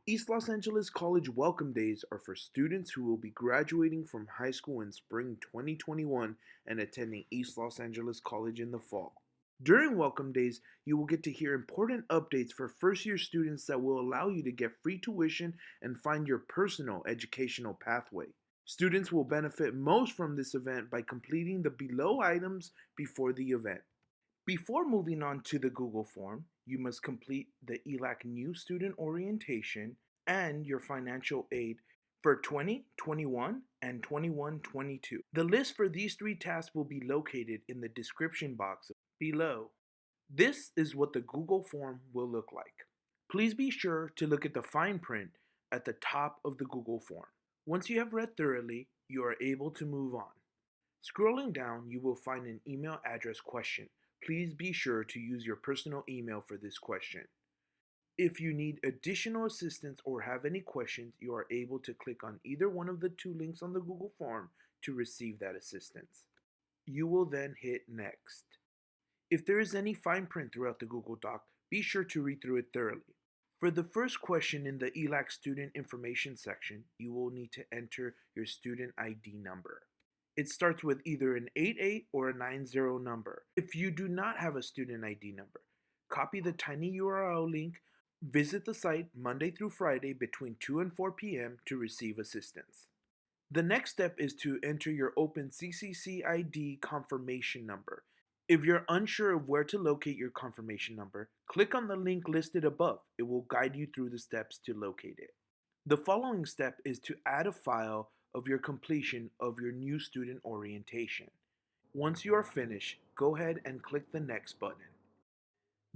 East Los Angeles College Welcome Days are for students who will be graduating from high school in spring 2021 and attending East Los Angeles College in the fall. During Welcome Days, you will get to hear important updates for first-year students that will allow you to get free tuition and find your personal educational pathway. Students will benefit most from this event by completing the below items before the event. Before moving on to the Google form, you must complete the ELAC New Student Orientation and your financial aid for 2021 and 21-22. The list for these three tasks will be located in the description box below. This is what the Google form will look like. Please be sure to look at the fine print at the top of the Google form. Once you have read thoroughly, you are able to move on. Scrolling down, you will find an email address question. Please be sure to use your personal email for this question. If you need additional assistance or have any questions, you are able to click on either one of the two links on the Google form to receive that assistance. You will then hit Next. If there is any fine print throughout the Google Doc, be sure to read through it thoroughly. For the first question in the ELAC Student Information section, you will need to enter your student ID number. It starts with either an 88 or a 90 number. If you do not have a student ID number, copy the tiny URL link, visit the site Monday through Friday between 2 and 4 p.m. to receive assistance. The next step is to enter your open CCC ID confirmation number. If you're unsure of where to locate your confirmation number, click on the link listed above. It will guide you through the steps to locate it. The following step is to add a file of your completion of your new student orientation. Once you are finished, go ahead and click the Next button.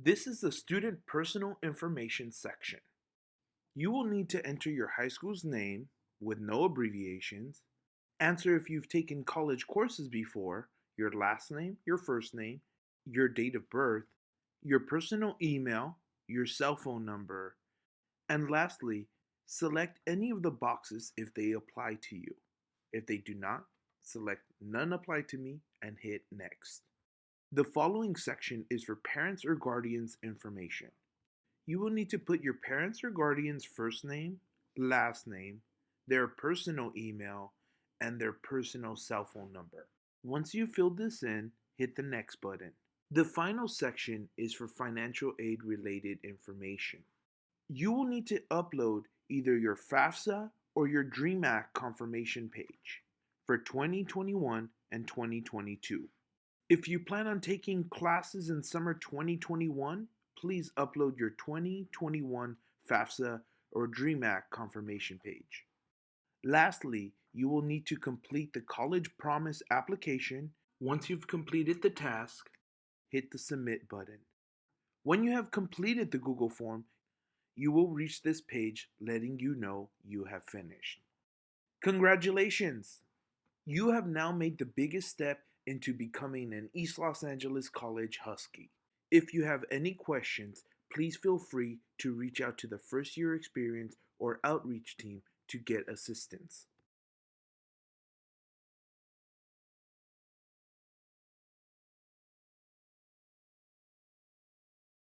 This is the student personal information section. You will need to enter your high school's name with no abbreviations, answer if you've taken college courses before, your last name, your first name, your date of birth, your personal email, your cell phone number, and lastly, select any of the boxes if they apply to you. If they do not, select None Apply to Me and hit Next. The following section is for parents or guardians information. You will need to put your parents or guardians' first name, last name, their personal email, and their personal cell phone number. Once you've filled this in, hit the Next button. The final section is for financial aid related information. You will need to upload either your FAFSA or your DREAM Act confirmation page for 2021 and 2022. If you plan on taking classes in summer 2021, please upload your 2021 FAFSA or DREAM Act confirmation page. Lastly, you will need to complete the College Promise application. Once you've completed the task, hit the Submit button. When you have completed the Google form, you will reach this page letting you know you have finished. Congratulations! You have now made the biggest step into becoming an East Los Angeles College Husky. If you have any questions, please feel free to reach out to the first year experience or outreach team to get assistance.